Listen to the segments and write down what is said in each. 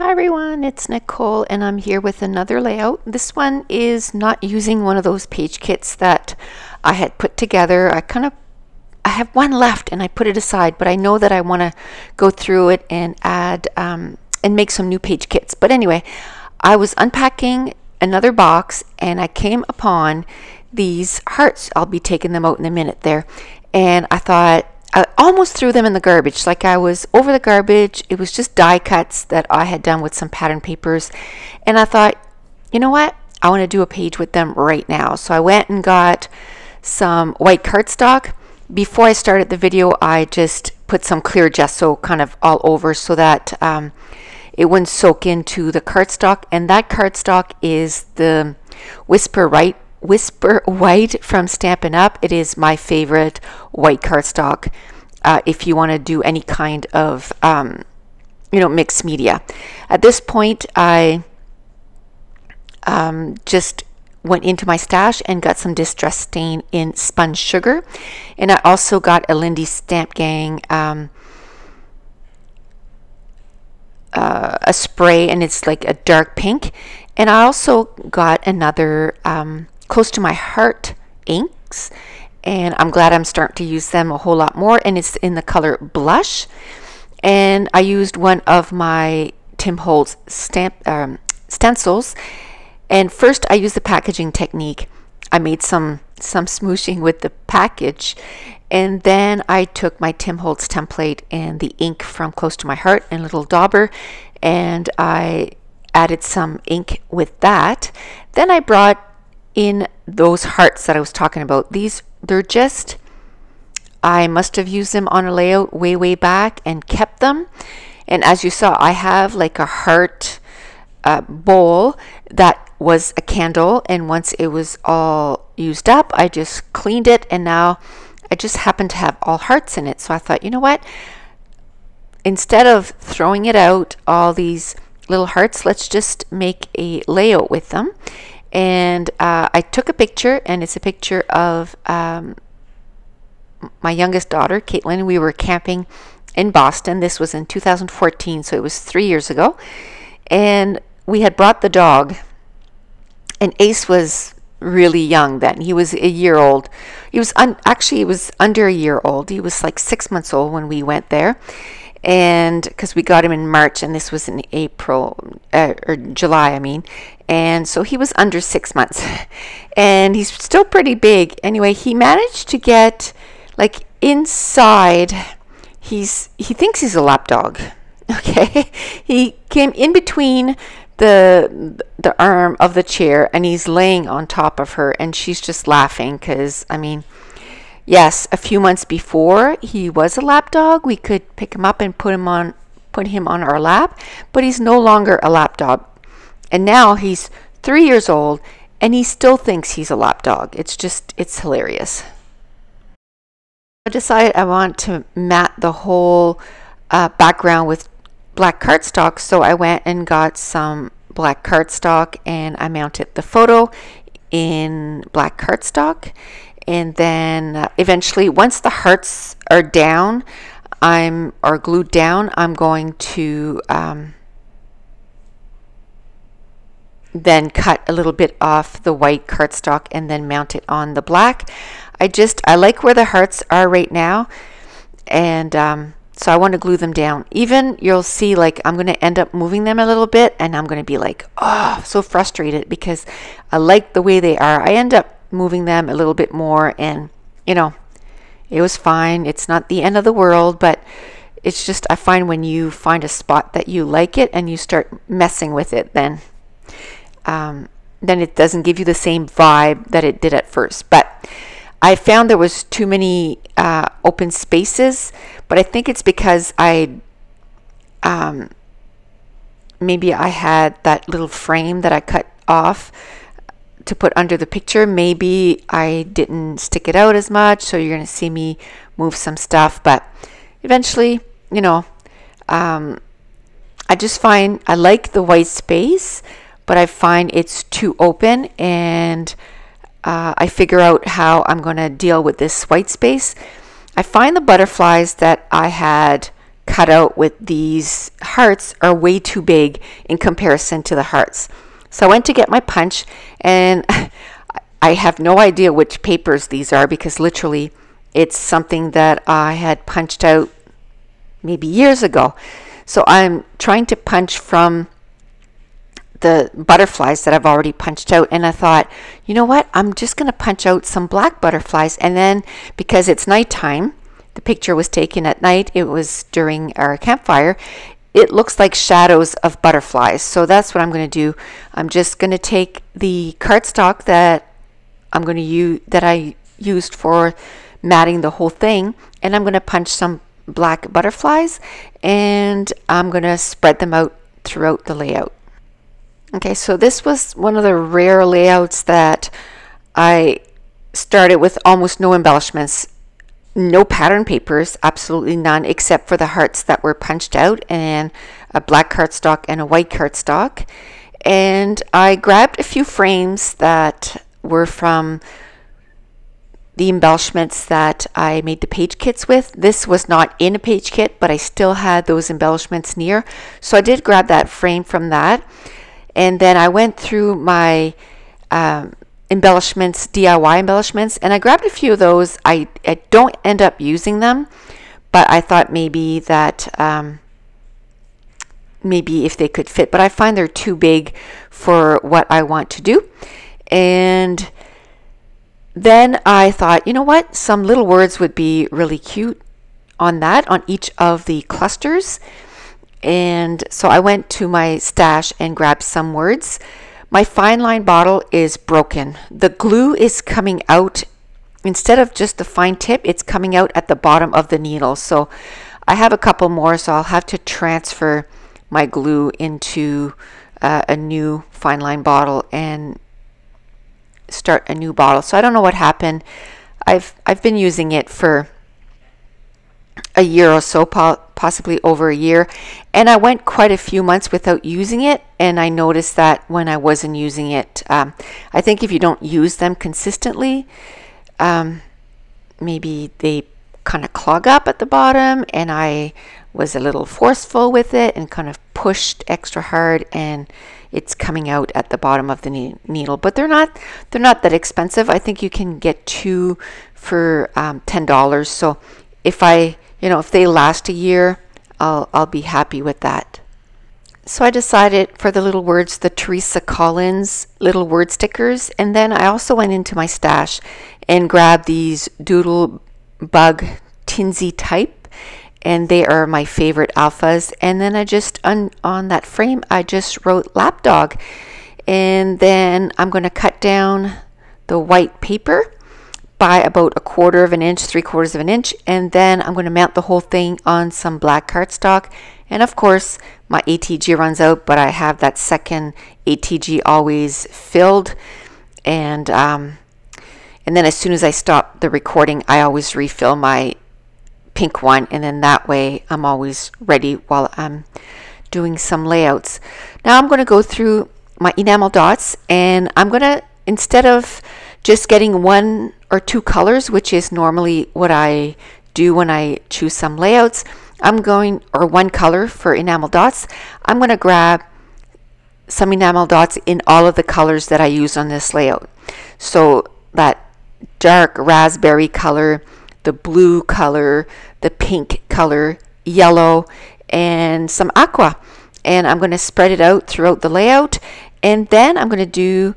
Hi everyone, it's Nicole and I'm here with another layout. This one is not using one of those page kits that I had put together. I have one left and I put it aside, but I know that I want to go through it and add and make some new page kits. But anyway, I was unpacking another box and I came upon these hearts. I'll be taking them out in a minute there. And I thought, I almost threw them in the garbage. Like I was over the garbage. It was just die cuts that I had done with some pattern papers. And I thought, you know what? I want to do a page with them right now. So I went and got some white cardstock. Before I started the video, I just put some clear gesso kind of all over so that it wouldn't soak into the cardstock. And that cardstock is the Whisper White from Stampin' Up. It is my favorite white cardstock if you want to do any kind of mixed media. At this point, I just went into my stash and got some Distress Stain in Sponge Sugar, and I also got a Lindy Stamp Gang a spray, and it's like a dark pink. And I also got another Close to My Heart inks, and I'm glad I'm starting to use them a whole lot more, and it's in the color Blush. And I used one of my Tim Holtz stencils, and first I used the packaging technique. I made some smooshing with the package, and then I took my Tim Holtz template and the ink from Close to My Heart and Little Dauber, and I added some ink with that. Then I brought in those hearts that I was talking about. They're just, I must have used them on a layout way back and kept them. And as you saw, I have like a heart bowl that was a candle, and once it was all used up, I just cleaned it, and now I just happen to have all hearts in it. So I thought, you know what, instead of throwing it out, all these little hearts, let's just make a layout with them. And I took a picture, and it's a picture of my youngest daughter, Caitlin. We were camping in Boston. This was in 2014, so it was 3 years ago. And we had brought the dog, and Ace was really young then. He was a year old. He was he was under a year old. He was like 6 months old when we went there. And because we got him in March, and this was in April or July, I mean, and so he was under 6 months, and he's still pretty big. Anyway, he managed to get like inside. He thinks he's a lap dog. Okay, he came in between the arm of the chair, and he's laying on top of her, and she's just laughing because, I mean, yes, a few months before he was a lap dog. We could pick him up and put him on our lap, but he's no longer a lap dog. And now he's 3 years old, and he still thinks he's a lap dog. It's hilarious. I decided I want to mat the whole background with black cardstock, so I went and got some black cardstock, and I mounted the photo in black cardstock. And then eventually, once the hearts are down, or glued down, I'm going to then cut a little bit off the white cardstock and then mount it on the black. I like where the hearts are right now, and so I want to glue them down. Even you'll see, like, I'm going to end up moving them a little bit, and I'm going to be like, oh, so frustrated because I like the way they are. I end up moving them a little bit more, and it was fine. It's not the end of the world, but it's just, I find when you find a spot that you like it and you start messing with it, then it doesn't give you the same vibe that it did at first. But I found there was too many open spaces, but I think it's because maybe I had that little frame that I cut off to put under the picture. Maybe I didn't stick it out as much, so you're going to see me move some stuff. But eventually, I just find I like the white space, but I find it's too open, and I figure out how I'm going to deal with this white space. I find the butterflies that I had cut out with these hearts are way too big in comparison to the hearts. So I went to get my punch, and I have no idea which papers these are, because literally it's something that I had punched out maybe years ago. So I'm trying to punch from the butterflies that I've already punched out, and I thought, you know what, I'm just going to punch out some black butterflies. And then, because it's nighttime, the picture was taken at night, it was during our campfire, it looks like shadows of butterflies. So that's what I'm going to do. I'm just going to take the cardstock that I'm going to use, that I used for matting the whole thing, and I'm going to punch some black butterflies, and I'm going to spread them out throughout the layout. Okay, so this was one of the rare layouts that I started with almost no embellishments, no pattern papers, absolutely none, except for the hearts that were punched out, and a black cardstock and a white cardstock. And I grabbed a few frames that were from the embellishments that I made the page kits with. This was not in a page kit, but I still had those embellishments near. So I did grab that frame from that. And then I went through my embellishments, DIY embellishments, and I grabbed a few of those. I don't end up using them, but I thought maybe that maybe if they could fit, but I find they're too big for what I want to do. And then I thought, you know what, some little words would be really cute on that, on each of the clusters. And so I went to my stash and grabbed some words. My fine line bottle is broken. The glue is coming out, instead of just the fine tip, it's coming out at the bottom of the needle. So I have a couple more, so I'll have to transfer my glue into a new fine line bottle and start a new bottle. So I don't know what happened. I've been using it for a year or so, possibly over a year, and I went quite a few months without using it, and I noticed that when I wasn't using it, I think if you don't use them consistently, maybe they kind of clog up at the bottom, and I was a little forceful with it and kind of pushed extra hard, and it's coming out at the bottom of the needle. But they're not that expensive. I think you can get two for $10. So if they last a year, I'll be happy with that. So I decided for the little words, the Teresa Collins little word stickers, and then I also went into my stash and grabbed these Doodle Bug Tinsy type, and they are my favorite alphas. And then I just on that frame I just wrote lapdog, and then I'm going to cut down the white paper by about 1/4 of an inch, 3/4 of an inch, and then I'm going to mount the whole thing on some black cardstock. And of course my ATG runs out, but I have that second ATG always filled, and then as soon as I stop the recording, I always refill my pink one, and then that way I'm always ready while I'm doing some layouts. Now I'm going to go through my enamel dots, and I'm going to, instead of just getting 1 or 2 colors, which is normally what I do when I choose some layouts, or 1 color for enamel dots, I'm going to grab some enamel dots in all of the colors that I use on this layout. So that dark raspberry color, the blue color, the pink color, yellow, and some aqua. And I'm going to spread it out throughout the layout. And then I'm going to do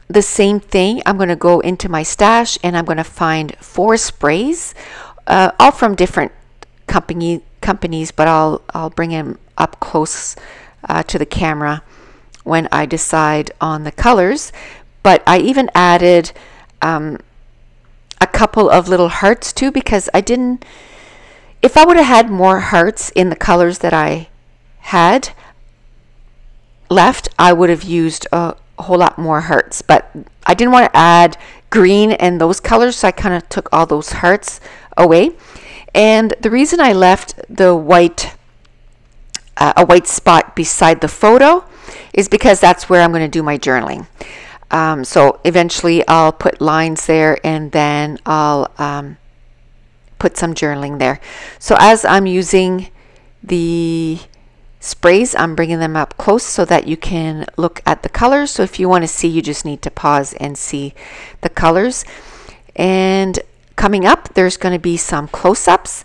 the same thing. I'm going to go into my stash and I'm going to find 4 sprays, all from different companies, but I'll bring them up close to the camera when I decide on the colors. But I even added a couple of little hearts too, because if I would have had more hearts in the colors that I had left, I would have used a whole lot more hearts, but I didn't want to add green and those colors, so I kind of took all those hearts away. And the reason I left the white a white spot beside the photo is because that's where I'm going to do my journaling. So eventually I'll put lines there, and then I'll put some journaling there. So as I'm using the sprays, I'm bringing them up close so that you can look at the colors. So if you want to see, you just need to pause and see the colors. And coming up, there's going to be some close-ups.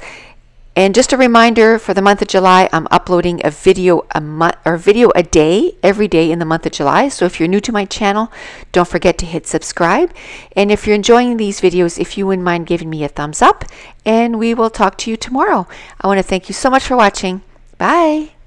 And just a reminder, for the month of July, I'm uploading a video a day, every day in the month of July. So if you're new to my channel, don't forget to hit subscribe. And if you're enjoying these videos, if you wouldn't mind giving me a thumbs up, and we will talk to you tomorrow. I want to thank you so much for watching. Bye.